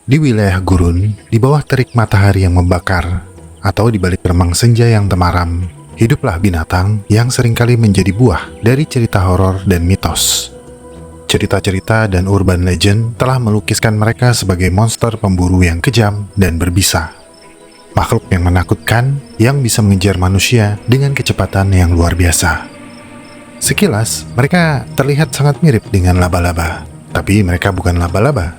Di wilayah gurun, di bawah terik matahari yang membakar, atau di balik remang senja yang temaram, hiduplah binatang yang seringkali menjadi buah dari cerita horor dan mitos. Cerita-cerita dan urban legend telah melukiskan mereka sebagai monster pemburu yang kejam dan berbisa. Makhluk yang menakutkan yang bisa mengejar manusia dengan kecepatan yang luar biasa. Sekilas, mereka terlihat sangat mirip dengan laba-laba, tapi mereka bukan laba-laba.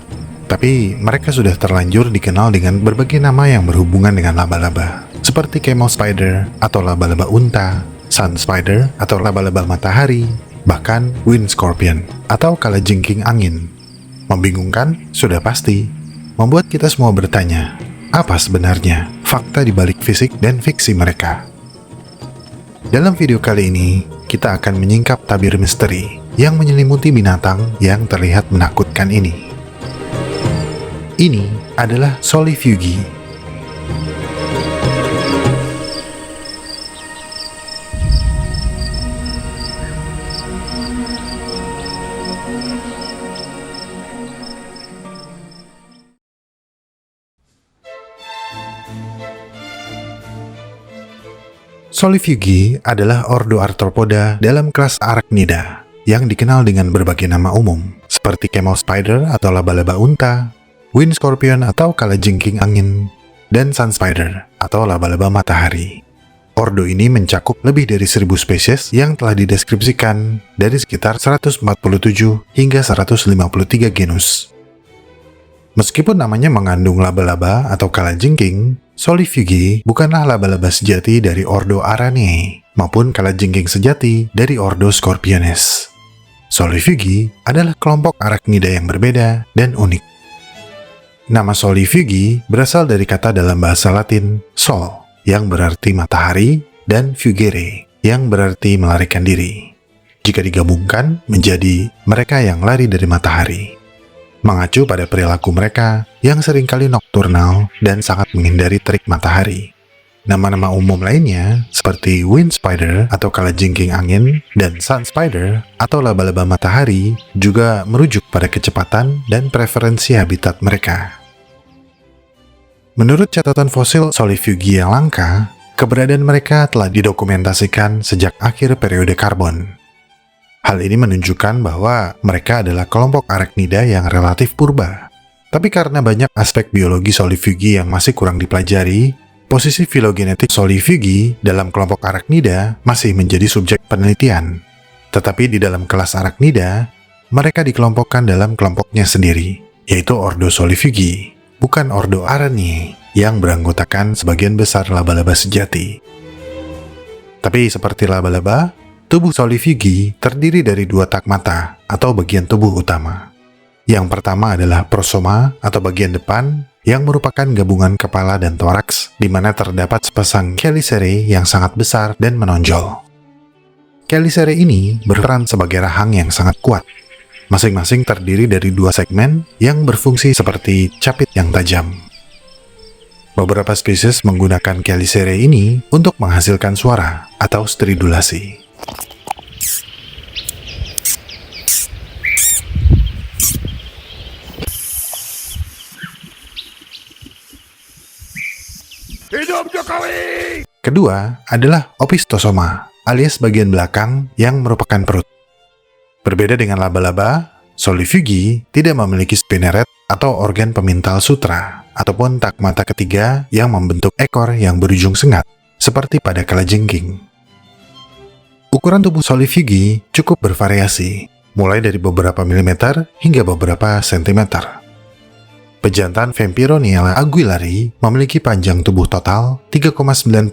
Tapi mereka sudah terlanjur dikenal dengan berbagai nama yang berhubungan dengan laba-laba, seperti camel spider atau laba-laba unta, sun spider atau laba-laba matahari, bahkan wind scorpion atau kalajengking angin. Membingungkan? Sudah pasti. Membuat kita semua bertanya, apa sebenarnya fakta di balik fisik dan fiksi mereka? Dalam video kali ini, kita akan menyingkap tabir misteri yang menyelimuti binatang yang terlihat menakutkan ini. Ini adalah Solifugi. Solifugi adalah ordo arthropoda dalam kelas Arachnida yang dikenal dengan berbagai nama umum, seperti camel spider atau laba-laba unta, wind scorpion atau kalajengking angin, dan sun spider atau laba-laba matahari. Ordo ini mencakup lebih dari 1000 spesies yang telah dideskripsikan dari sekitar 147 hingga 153 genus. Meskipun namanya mengandung laba-laba atau kalajengking, Solifugi bukanlah laba-laba sejati dari ordo Araneae maupun kalajengking sejati dari ordo Scorpiones. Solifugi adalah kelompok arachnida yang berbeda dan unik. Nama Solifugi berasal dari kata dalam bahasa Latin sol, yang berarti matahari, dan fugere, yang berarti melarikan diri. Jika digabungkan menjadi mereka yang lari dari matahari. Mengacu pada perilaku mereka yang seringkali nokturnal dan sangat menghindari terik matahari. Nama-nama umum lainnya seperti wind spider atau kalajengking angin dan sun spider atau laba-laba matahari juga merujuk pada kecepatan dan preferensi habitat mereka. Menurut catatan fosil Solifugi yang langka, keberadaan mereka telah didokumentasikan sejak akhir periode karbon. Hal ini menunjukkan bahwa mereka adalah kelompok arachnida yang relatif purba. Tapi karena banyak aspek biologi Solifugi yang masih kurang dipelajari, posisi filogenetik Solifugi dalam kelompok arachnida masih menjadi subjek penelitian. Tetapi di dalam kelas arachnida, mereka dikelompokkan dalam kelompoknya sendiri, yaitu ordo Solifugi. Bukan ordo Araneae yang beranggotakan sebagian besar laba-laba sejati. Tapi seperti laba-laba, tubuh Solifugi terdiri dari 2 tak mata atau bagian tubuh utama. Yang pertama adalah prosoma atau bagian depan yang merupakan gabungan kepala dan toraks di mana terdapat sepasang chelicerae yang sangat besar dan menonjol. Chelicerae ini berperan sebagai rahang yang sangat kuat. Masing-masing terdiri dari 2 segmen yang berfungsi seperti capit yang tajam. Beberapa spesies menggunakan chelicerae ini untuk menghasilkan suara atau stridulasi. Hidup Jokowi! Kedua adalah opistosoma, alias bagian belakang yang merupakan perut. Berbeda dengan laba-laba, Solifugi tidak memiliki spinneret atau organ pemintal sutra, ataupun tak mata ketiga yang membentuk ekor yang berujung sengat, seperti pada kalajengking. Ukuran tubuh Solifugi cukup bervariasi, mulai dari beberapa milimeter hingga beberapa sentimeter. Pejantan Vampironiella aguilari memiliki panjang tubuh total 3,90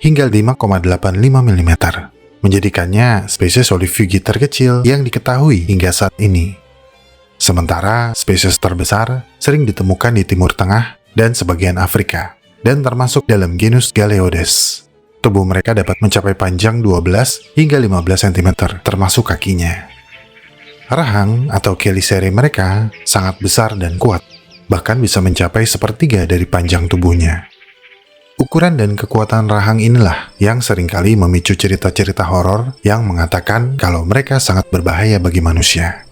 hingga 5,85 mm, menjadikannya spesies Solifugi terkecil yang diketahui hingga saat ini. Sementara spesies terbesar sering ditemukan di Timur Tengah dan sebagian Afrika, dan termasuk dalam genus Galeodes. Tubuh mereka dapat mencapai panjang 12 hingga 15 cm, termasuk kakinya. Rahang atau chelicerae mereka sangat besar dan kuat, bahkan bisa mencapai sepertiga dari panjang tubuhnya. Ukuran dan kekuatan rahang inilah yang seringkali memicu cerita-cerita horor yang mengatakan kalau mereka sangat berbahaya bagi manusia.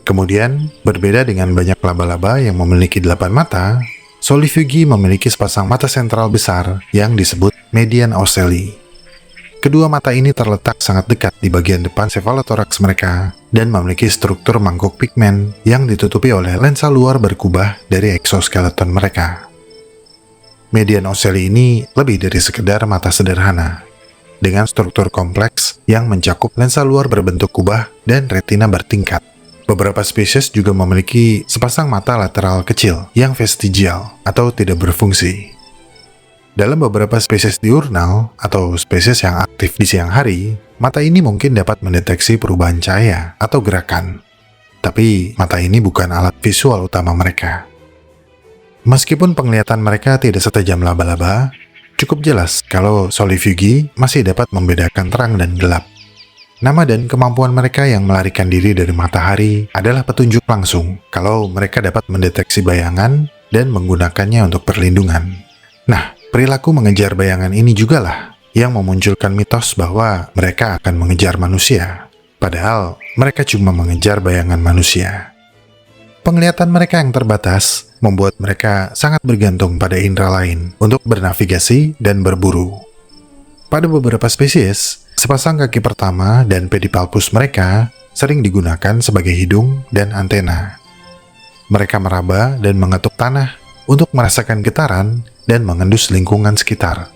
Kemudian, berbeda dengan banyak laba-laba yang memiliki 8 mata, solifugi memiliki sepasang mata sentral besar yang disebut median ocelli. Kedua mata ini terletak sangat dekat di bagian depan cephalothorax mereka dan memiliki struktur mangkuk pigmen yang ditutupi oleh lensa luar berkubah dari eksoskeleton mereka. Median ocelli ini lebih dari sekedar mata sederhana, dengan struktur kompleks yang mencakup lensa luar berbentuk kubah dan retina bertingkat. Beberapa spesies juga memiliki sepasang mata lateral kecil yang vestigial atau tidak berfungsi. Dalam beberapa spesies diurnal atau spesies yang aktif di siang hari, mata ini mungkin dapat mendeteksi perubahan cahaya atau gerakan. Tapi mata ini bukan alat visual utama mereka. Meskipun penglihatan mereka tidak setajam laba-laba, cukup jelas kalau solifugi masih dapat membedakan terang dan gelap. Nama dan kemampuan mereka yang melarikan diri dari matahari adalah petunjuk langsung kalau mereka dapat mendeteksi bayangan dan menggunakannya untuk perlindungan. Nah, perilaku mengejar bayangan ini jugalah yang memunculkan mitos bahwa mereka akan mengejar manusia, padahal mereka cuma mengejar bayangan manusia. Penglihatan mereka yang terbatas membuat mereka sangat bergantung pada indera lain untuk bernavigasi dan berburu. Pada beberapa spesies, sepasang kaki pertama dan pedipalpus mereka sering digunakan sebagai hidung dan antena. Mereka meraba dan mengetuk tanah untuk merasakan getaran dan mengendus lingkungan sekitar.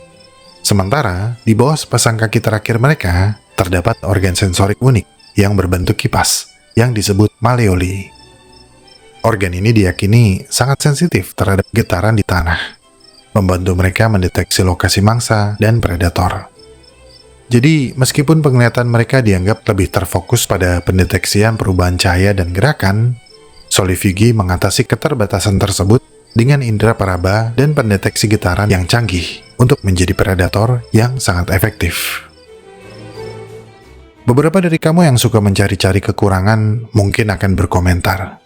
Sementara, di bawah sepasang kaki terakhir mereka, terdapat organ sensorik unik yang berbentuk kipas, yang disebut malleoli. Organ ini diyakini sangat sensitif terhadap getaran di tanah, membantu mereka mendeteksi lokasi mangsa dan predator. Jadi, meskipun penglihatan mereka dianggap lebih terfokus pada pendeteksian perubahan cahaya dan gerakan, solifugi mengatasi keterbatasan tersebut dengan indera peraba dan pendeteksi getaran yang canggih untuk menjadi predator yang sangat efektif. Beberapa dari kamu yang suka mencari-cari kekurangan mungkin akan berkomentar,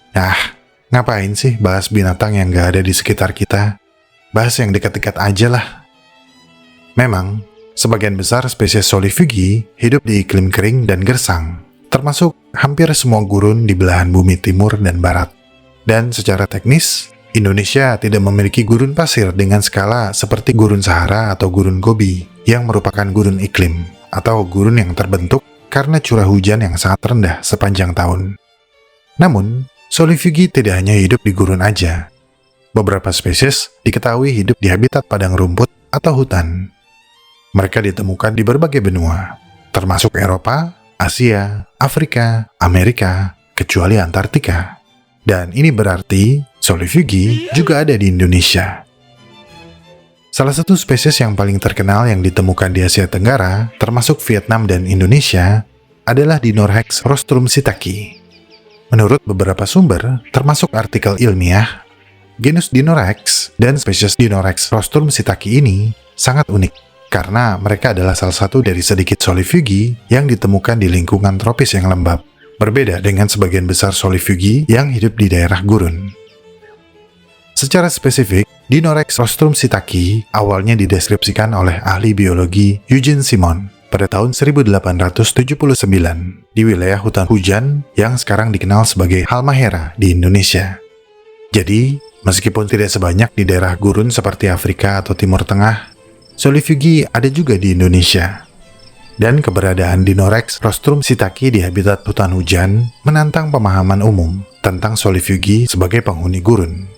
ngapain sih bahas binatang yang gak ada di sekitar kita? Bahas yang dekat-dekat aja lah. Memang, sebagian besar spesies solifugi hidup di iklim kering dan gersang, termasuk hampir semua gurun di belahan bumi timur dan barat. Dan secara teknis, Indonesia tidak memiliki gurun pasir dengan skala seperti gurun Sahara atau gurun Gobi, yang merupakan gurun iklim, atau gurun yang terbentuk karena curah hujan yang sangat rendah sepanjang tahun. Namun, solifugi tidak hanya hidup di gurun aja. Beberapa spesies diketahui hidup di habitat padang rumput atau hutan. Mereka ditemukan di berbagai benua, termasuk Eropa, Asia, Afrika, Amerika, kecuali Antartika. Dan ini berarti solifugi juga ada di Indonesia. Salah satu spesies yang paling terkenal yang ditemukan di Asia Tenggara, termasuk Vietnam dan Indonesia, adalah Dinorhex rostrum shiitake. Menurut beberapa sumber, termasuk artikel ilmiah, genus Dinorhex dan spesies Dinorhex rostrum shiitake ini sangat unik, karena mereka adalah salah satu dari sedikit solifugi yang ditemukan di lingkungan tropis yang lembab, berbeda dengan sebagian besar solifugi yang hidup di daerah gurun. Secara spesifik, Dinorhex rostrum shiitake awalnya dideskripsikan oleh ahli biologi Eugene Simon pada tahun 1879 di wilayah hutan hujan yang sekarang dikenal sebagai Halmahera di Indonesia. Jadi, meskipun tidak sebanyak di daerah gurun seperti Afrika atau Timur Tengah, solifugi ada juga di Indonesia. Dan keberadaan Dinorhex rostrum shiitake di habitat hutan hujan menantang pemahaman umum tentang solifugi sebagai penghuni gurun.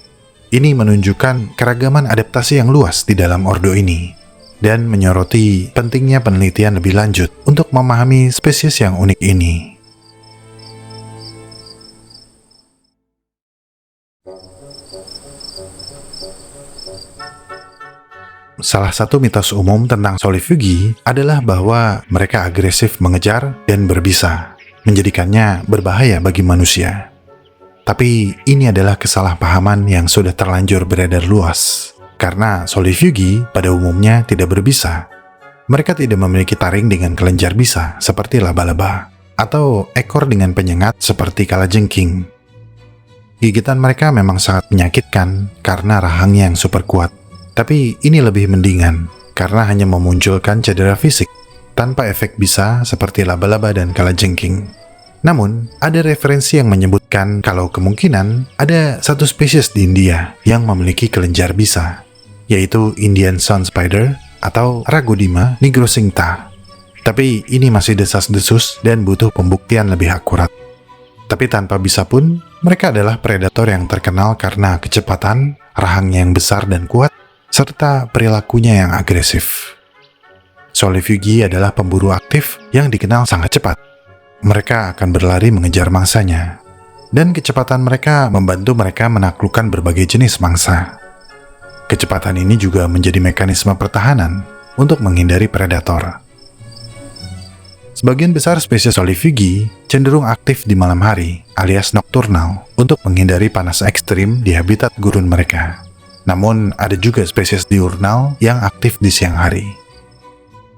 Ini menunjukkan keragaman adaptasi yang luas di dalam ordo ini, dan menyoroti pentingnya penelitian lebih lanjut untuk memahami spesies yang unik ini. Salah satu mitos umum tentang solifugi adalah bahwa mereka agresif mengejar dan berbisa, menjadikannya berbahaya bagi manusia. Tapi ini adalah kesalahpahaman yang sudah terlanjur beredar luas, karena solifugi pada umumnya tidak berbisa. Mereka tidak memiliki taring dengan kelenjar bisa seperti laba-laba, atau ekor dengan penyengat seperti kalajengking. Gigitan mereka memang sangat menyakitkan karena rahangnya yang super kuat. Tapi ini lebih mendingan karena hanya memunculkan cedera fisik tanpa efek bisa seperti laba-laba dan kalajengking. Namun, ada referensi yang menyebutkan kalau kemungkinan ada satu spesies di India yang memiliki kelenjar bisa, yaitu Indian Sun Spider atau Rhagodima nigroscincta. Tapi ini masih desas-desus dan butuh pembuktian lebih akurat. Tapi tanpa bisa pun, mereka adalah predator yang terkenal karena kecepatan, rahangnya yang besar dan kuat, serta perilakunya yang agresif. Solifugi adalah pemburu aktif yang dikenal sangat cepat. Mereka akan berlari mengejar mangsanya, dan kecepatan mereka membantu mereka menaklukkan berbagai jenis mangsa. Kecepatan ini juga menjadi mekanisme pertahanan untuk menghindari predator. Sebagian besar spesies Solifugi cenderung aktif di malam hari alias nokturnal untuk menghindari panas ekstrim di habitat gurun mereka. Namun, ada juga spesies diurnal yang aktif di siang hari.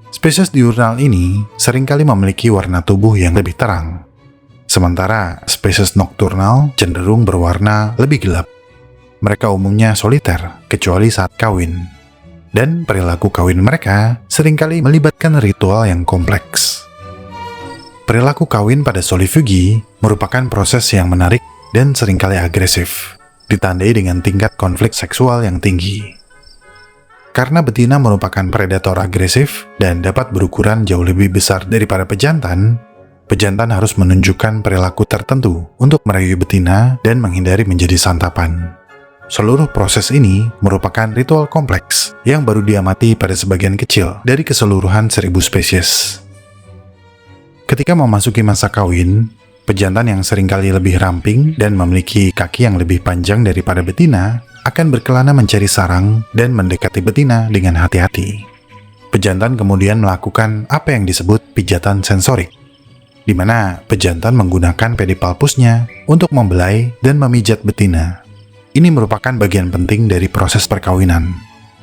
Spesies diurnal ini seringkali memiliki warna tubuh yang lebih terang, sementara spesies nokturnal cenderung berwarna lebih gelap. Mereka umumnya soliter, kecuali saat kawin. Dan perilaku kawin mereka seringkali melibatkan ritual yang kompleks. Perilaku kawin pada Solifugi merupakan proses yang menarik dan seringkali agresif, ditandai dengan tingkat konflik seksual yang tinggi. Karena betina merupakan predator agresif dan dapat berukuran jauh lebih besar daripada pejantan, pejantan harus menunjukkan perilaku tertentu untuk merayu betina dan menghindari menjadi santapan. Seluruh proses ini merupakan ritual kompleks yang baru diamati pada sebagian kecil dari keseluruhan 1000 spesies. Ketika memasuki masa kawin, pejantan yang seringkali lebih ramping dan memiliki kaki yang lebih panjang daripada betina akan berkelana mencari sarang dan mendekati betina dengan hati-hati. Pejantan kemudian melakukan apa yang disebut pijatan sensorik, di mana pejantan menggunakan pedipalpusnya untuk membelai dan memijat betina. Ini merupakan bagian penting dari proses perkawinan,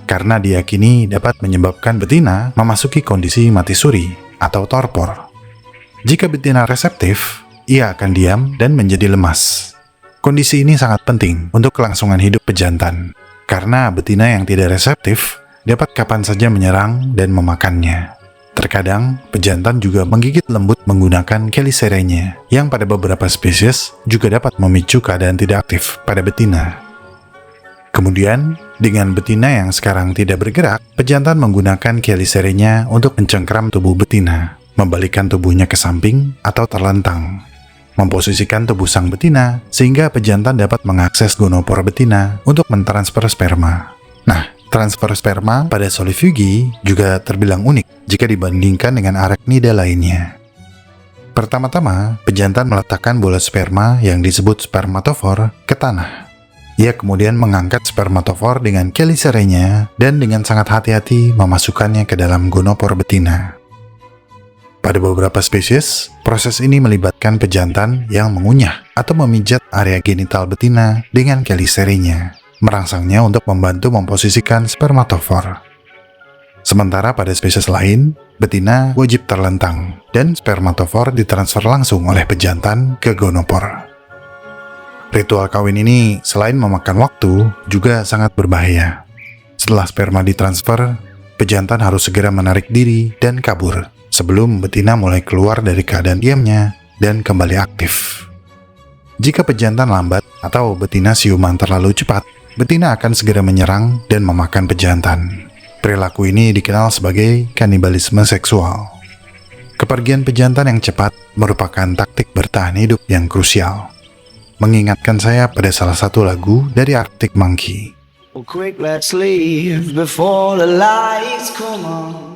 karena diyakini dapat menyebabkan betina memasuki kondisi mati suri atau torpor. Jika betina reseptif, ia akan diam dan menjadi lemas. Kondisi ini sangat penting untuk kelangsungan hidup pejantan, karena betina yang tidak reseptif dapat kapan saja menyerang dan memakannya. Terkadang, pejantan juga menggigit lembut menggunakan keliserenya, yang pada beberapa spesies juga dapat memicu keadaan tidak aktif pada betina. Kemudian, dengan betina yang sekarang tidak bergerak, pejantan menggunakan keliserenya untuk mencengkram tubuh betina, membalikkan tubuhnya ke samping atau terlentang, memposisikan tubuh sang betina sehingga pejantan dapat mengakses gonopor betina untuk mentransfer sperma. Nah, transfer sperma pada Solifugi juga terbilang unik jika dibandingkan dengan Arachnida lainnya. Pertama-tama, pejantan meletakkan bola sperma yang disebut spermatofor ke tanah. Ia kemudian mengangkat spermatofor dengan keliserenya dan dengan sangat hati-hati memasukkannya ke dalam gonopor betina. Pada beberapa spesies, proses ini melibatkan pejantan yang mengunyah atau memijat area genital betina dengan keliserenya, merangsangnya untuk membantu memposisikan spermatofor. Sementara pada spesies lain, betina wajib terlentang dan spermatofor ditransfer langsung oleh pejantan ke gonopor. Ritual kawin ini selain memakan waktu, juga sangat berbahaya. Setelah sperma ditransfer, pejantan harus segera menarik diri dan kabur sebelum betina mulai keluar dari keadaan diamnya dan kembali aktif. Jika pejantan lambat atau betina siuman terlalu cepat, betina akan segera menyerang dan memakan pejantan. Perilaku ini dikenal sebagai kanibalisme seksual. Kepergian pejantan yang cepat merupakan taktik bertahan hidup yang krusial. Mengingatkan saya pada salah satu lagu dari Arctic Monkey. Quick, let's leave before the lights come on.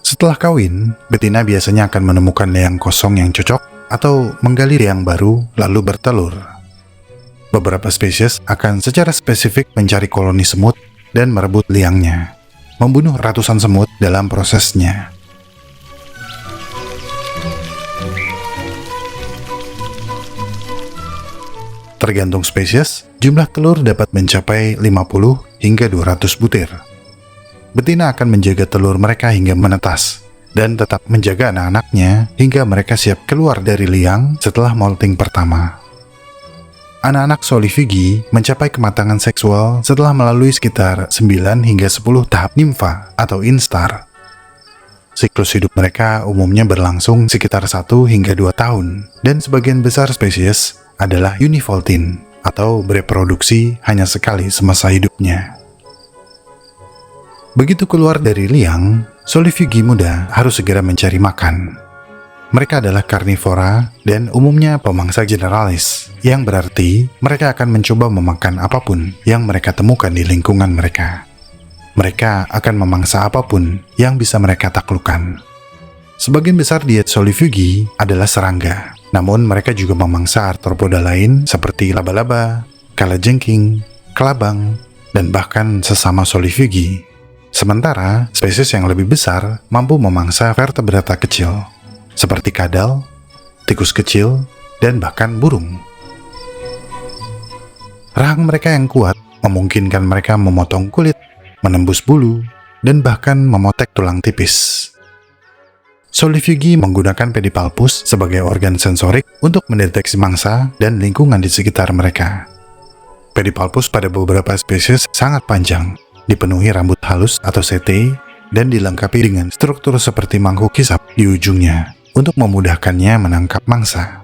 Setelah kawin, betina biasanya akan menemukan liang kosong yang cocok atau menggali liang baru lalu bertelur. Beberapa spesies akan secara spesifik mencari koloni semut dan merebut liangnya, membunuh ratusan semut dalam prosesnya. Tergantung spesies, jumlah telur dapat mencapai 50 hingga 200 butir. Betina akan menjaga telur mereka hingga menetas, dan tetap menjaga anak-anaknya hingga mereka siap keluar dari liang setelah molting pertama. anak-anak Solifigi mencapai kematangan seksual setelah melalui sekitar 9 hingga 10 tahap nimfa atau instar. Siklus hidup mereka umumnya berlangsung sekitar 1 hingga 2 tahun, dan sebagian besar spesies adalah univoltine atau bereproduksi hanya sekali semasa hidupnya. Begitu keluar dari liang, Solifigi muda harus segera mencari makan. Mereka adalah karnivora dan umumnya pemangsa generalis, yang berarti mereka akan mencoba memakan apapun yang mereka temukan di lingkungan mereka. Mereka akan memangsa apapun yang bisa mereka taklukkan. Sebagian besar diet Solifigi adalah serangga, namun mereka juga memangsa arthropoda lain seperti laba-laba, kalajengking, kelabang, dan bahkan sesama Solifigi. Sementara, spesies yang lebih besar mampu memangsa vertebrata kecil, seperti kadal, tikus kecil, dan bahkan burung. Rahang mereka yang kuat memungkinkan mereka memotong kulit, menembus bulu, dan bahkan memotek tulang tipis. Solifigi menggunakan pedipalpus sebagai organ sensorik untuk mendeteksi mangsa dan lingkungan di sekitar mereka. Pedipalpus pada beberapa spesies sangat panjang, dipenuhi rambut halus atau setae, dan dilengkapi dengan struktur seperti mangkuk hisap di ujungnya untuk memudahkannya menangkap mangsa.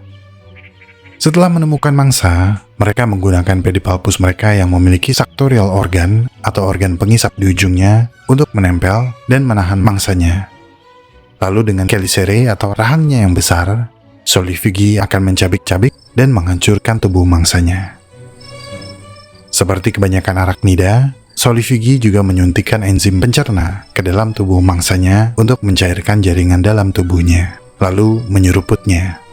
Setelah menemukan mangsa, mereka menggunakan pedipalpus mereka yang memiliki sartorial organ atau organ pengisap di ujungnya untuk menempel dan menahan mangsanya. Lalu dengan chelicerae atau rahangnya yang besar, Solifigi akan mencabik-cabik dan menghancurkan tubuh mangsanya. Seperti kebanyakan arachnida, Solifigi juga menyuntikkan enzim pencerna ke dalam tubuh mangsanya untuk mencairkan jaringan dalam tubuhnya, lalu menyeruputnya.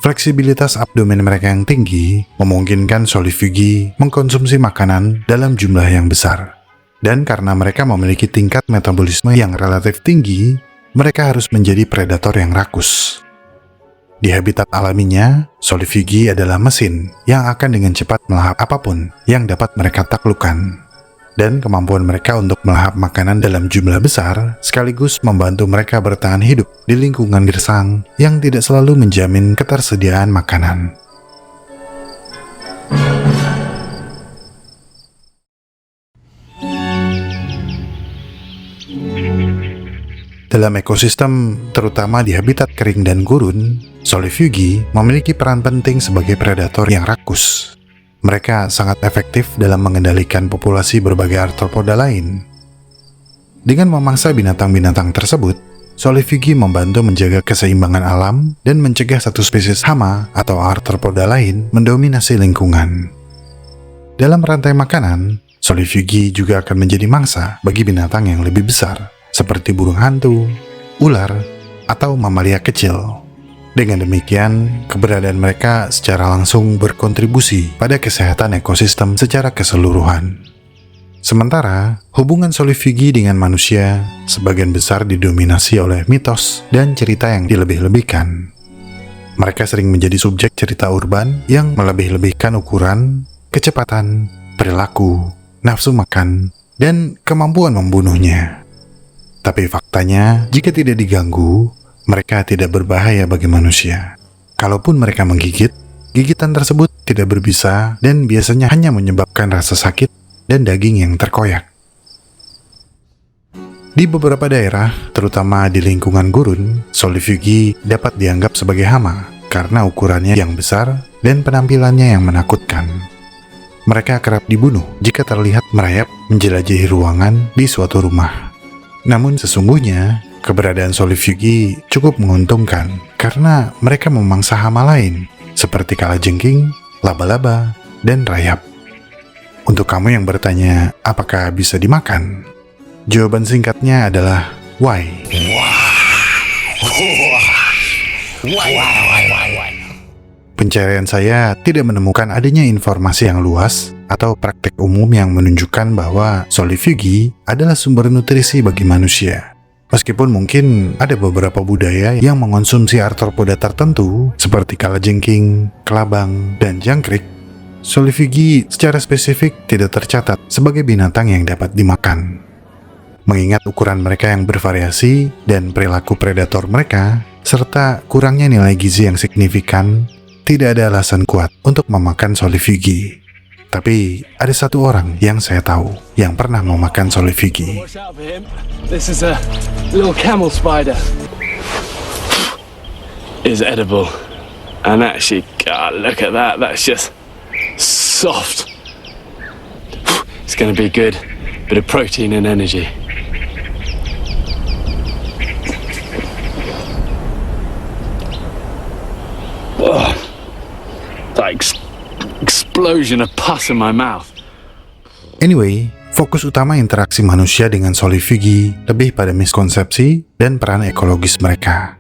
Fleksibilitas abdomen mereka yang tinggi memungkinkan Solifigi mengkonsumsi makanan dalam jumlah yang besar. Dan karena mereka memiliki tingkat metabolisme yang relatif tinggi, mereka harus menjadi predator yang rakus. Di habitat alaminya, Solifigi adalah mesin yang akan dengan cepat melahap apapun yang dapat mereka taklukkan. Dan kemampuan mereka untuk melahap makanan dalam jumlah besar sekaligus membantu mereka bertahan hidup di lingkungan gersang yang tidak selalu menjamin ketersediaan makanan. Dalam ekosistem, terutama di habitat kering dan gurun, Solifigi memiliki peran penting sebagai predator yang rakus. Mereka sangat efektif dalam mengendalikan populasi berbagai arthropoda lain. Dengan memangsa binatang-binatang tersebut, Solifigi membantu menjaga keseimbangan alam dan mencegah satu spesies hama atau arthropoda lain mendominasi lingkungan. Dalam rantai makanan, Solifigi juga akan menjadi mangsa bagi binatang yang lebih besar, seperti burung hantu, ular, atau mamalia kecil. Dengan demikian, keberadaan mereka secara langsung berkontribusi pada kesehatan ekosistem secara keseluruhan. Sementara, hubungan Solifigi dengan manusia sebagian besar didominasi oleh mitos dan cerita yang dilebih-lebihkan. Mereka sering menjadi subjek cerita urban yang melebih-lebihkan ukuran, kecepatan, perilaku, nafsu makan, dan kemampuan membunuhnya. Tapi faktanya, jika tidak diganggu, mereka tidak berbahaya bagi manusia. Kalaupun mereka menggigit, gigitan tersebut tidak berbisa dan biasanya hanya menyebabkan rasa sakit dan daging yang terkoyak. Di beberapa daerah, terutama di lingkungan gurun, Solifigi dapat dianggap sebagai hama karena ukurannya yang besar dan penampilannya yang menakutkan. Mereka kerap dibunuh jika terlihat merayap menjelajahi ruangan di suatu rumah. Namun sesungguhnya, keberadaan Solifigi cukup menguntungkan karena mereka memangsa hama lain seperti kalajengking, laba-laba, dan rayap. Untuk kamu yang bertanya apakah bisa dimakan, jawaban singkatnya adalah why. Pencarian saya tidak menemukan adanya informasi yang luas atau praktek umum yang menunjukkan bahwa Solifigi adalah sumber nutrisi bagi manusia. Meskipun mungkin ada beberapa budaya yang mengonsumsi arthropoda tertentu seperti kalajengking, kelabang, dan jangkrik, Solifigi secara spesifik tidak tercatat sebagai binatang yang dapat dimakan. Mengingat ukuran mereka yang bervariasi dan perilaku predator mereka, serta kurangnya nilai gizi yang signifikan, tidak ada alasan kuat untuk memakan Solifugi. Tapi ada satu orang yang saya tahu yang pernah memakan Solifugi. Watch out for him. This is a little camel spider. Is edible. And actually, God, look at that. That's just soft. It's going to be good. Bit of protein and energy. Oh, like explosion of pus in my mouth. Anyway, fokus utama interaksi manusia dengan Solifugi lebih pada miskonsepsi dan peran ekologis mereka.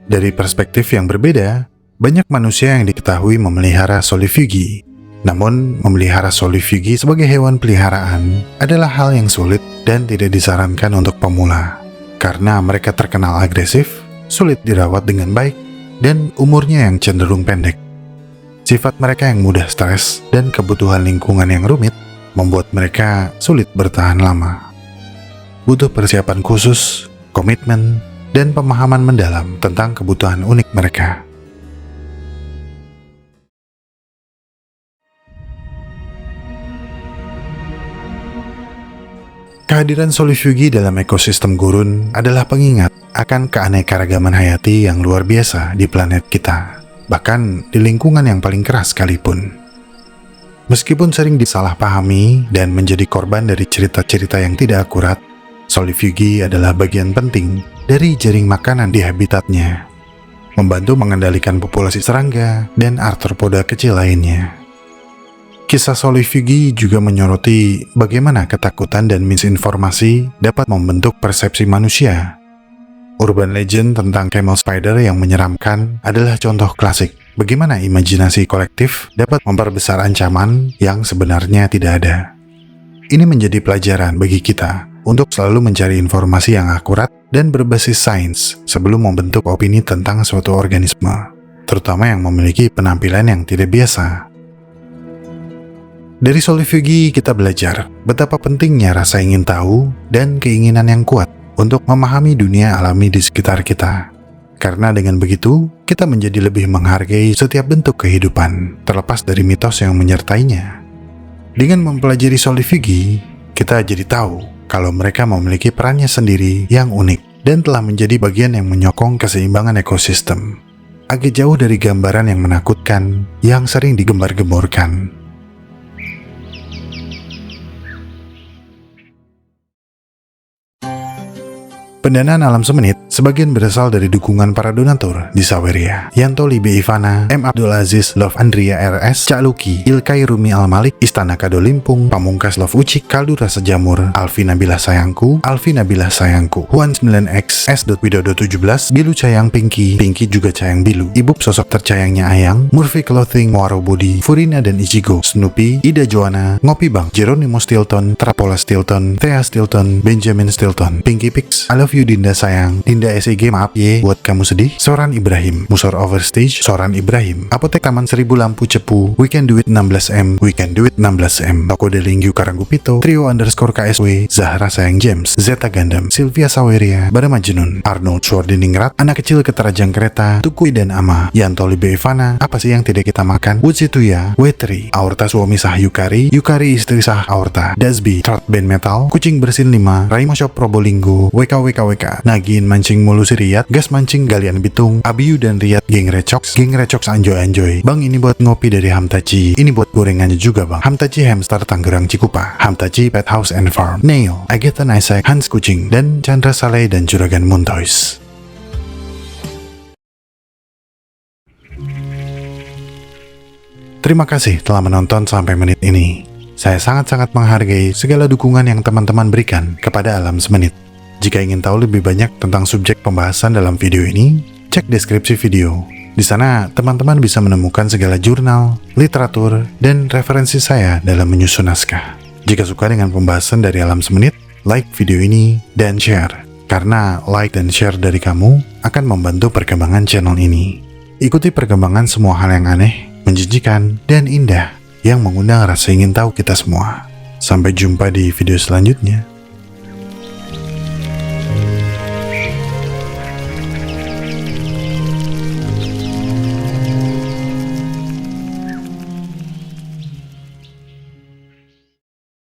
Dari perspektif yang berbeda, banyak manusia yang diketahui memelihara Solifugi. Namun, memelihara Solifugi sebagai hewan peliharaan adalah hal yang sulit dan tidak disarankan untuk pemula. Karena mereka terkenal agresif, sulit dirawat dengan baik, dan umurnya yang cenderung pendek. Sifat mereka yang mudah stres dan kebutuhan lingkungan yang rumit membuat mereka sulit bertahan lama. Butuh persiapan khusus, komitmen, dan pemahaman mendalam tentang kebutuhan unik mereka. Kehadiran Solifugi dalam ekosistem gurun adalah pengingat akan keanekaragaman hayati yang luar biasa di planet kita, bahkan di lingkungan yang paling keras sekalipun. Meskipun sering disalahpahami dan menjadi korban dari cerita-cerita yang tidak akurat, Solifugi adalah bagian penting dari jaring makanan di habitatnya, membantu mengendalikan populasi serangga dan arthropoda kecil lainnya. Kisah Solifugi juga menyoroti bagaimana ketakutan dan misinformasi dapat membentuk persepsi manusia. Urban legend tentang camel spider yang menyeramkan adalah contoh klasik bagaimana imajinasi kolektif dapat memperbesar ancaman yang sebenarnya tidak ada. Ini menjadi pelajaran bagi kita untuk selalu mencari informasi yang akurat dan berbasis sains sebelum membentuk opini tentang suatu organisme, terutama yang memiliki penampilan yang tidak biasa. Dari Solifugi kita belajar betapa pentingnya rasa ingin tahu dan keinginan yang kuat untuk memahami dunia alami di sekitar kita. Karena dengan begitu, kita menjadi lebih menghargai setiap bentuk kehidupan, terlepas dari mitos yang menyertainya. Dengan mempelajari Solifugi, kita jadi tahu kalau mereka memiliki perannya sendiri yang unik dan telah menjadi bagian yang menyokong keseimbangan ekosistem. Agak jauh dari gambaran yang menakutkan yang sering digembar-gemborkan. Pendanaan Alam Semenit sebagian berasal dari dukungan para donatur di Saweria, Yanto Libe Ivana, M. Abdul Aziz, Love Andrea RS, Cak Luki, Ilkai Rumi Al-Malik, Istana Kado Limpung, Pamungkas Love Ucik, Kaldu Rasa Jamur, Alfi Nabilah Sayangku, Alfi Nabilah Sayangku, Huan 9X, S. Widodo 17, Bilu Cayang Pinky, Pinky juga Cayang Bilu, Ibub Sosok Tercayangnya Ayang, Murphy Clothing, Muaro Body, Furina dan Ichigo, Snoopy, Ida Joanna, Ngopi Bang, Jeronimo Stilton, Trapola Stilton, Thea Stilton, Benjamin Stilton, Pinky Pix, I love you Dinda sayang, Dinda SEG maaf ye buat kamu sedih, Soran Ibrahim, Musor Overstage, Soran Ibrahim, Apotek Taman 1000 Lampu Cepu, We Can Do It 16M, We Can Do It 16M, Toko Delinggu Karanggupito, Trio _ KSW, Zahra Sayang James, Zeta Gundam, Sylvia Saweria, Barama Jenun, Arnold Schwardiningrat, Anak Kecil Keterajang Kereta, Tukui dan Ama, Yanto Libe Ivana, Apa Sih Yang Tidak Kita Makan, Wutsituya, Wetri, Aorta Suami Sah Yukari, Yukari Istri Sah Aorta, Dasby, Trot Band Metal, Kucing Bersin 5, Raimo Shop Probolinggo, WKWKWK, Nagiin Mancing Mulu si Riyad, Gas Mancing Galian Bitung, Abiyu dan Riyad, Geng Recox Anjoy. Bang ini buat ngopi dari Hamtachi, ini buat gorengannya juga bang. Hamtachi Hamster Tangerang Cikupa, Hamtachi Pet House and Farm, Neil, Agatha Isaac, Hans Kucing, dan Chandra Saleh dan Juragan Muntois. Terima kasih telah menonton sampai menit ini. Saya sangat-sangat menghargai segala dukungan yang teman-teman berikan kepada Alam Semenit. Jika ingin tahu lebih banyak tentang subjek pembahasan dalam video ini, cek deskripsi video. Di sana, teman-teman bisa menemukan segala jurnal, literatur, dan referensi saya dalam menyusun naskah. Jika suka dengan pembahasan dari Alam Semenit, like video ini dan share. Karena like dan share dari kamu akan membantu perkembangan channel ini. Ikuti perkembangan semua hal yang aneh, menjijikan, dan indah yang mengundang rasa ingin tahu kita semua. Sampai jumpa di video selanjutnya.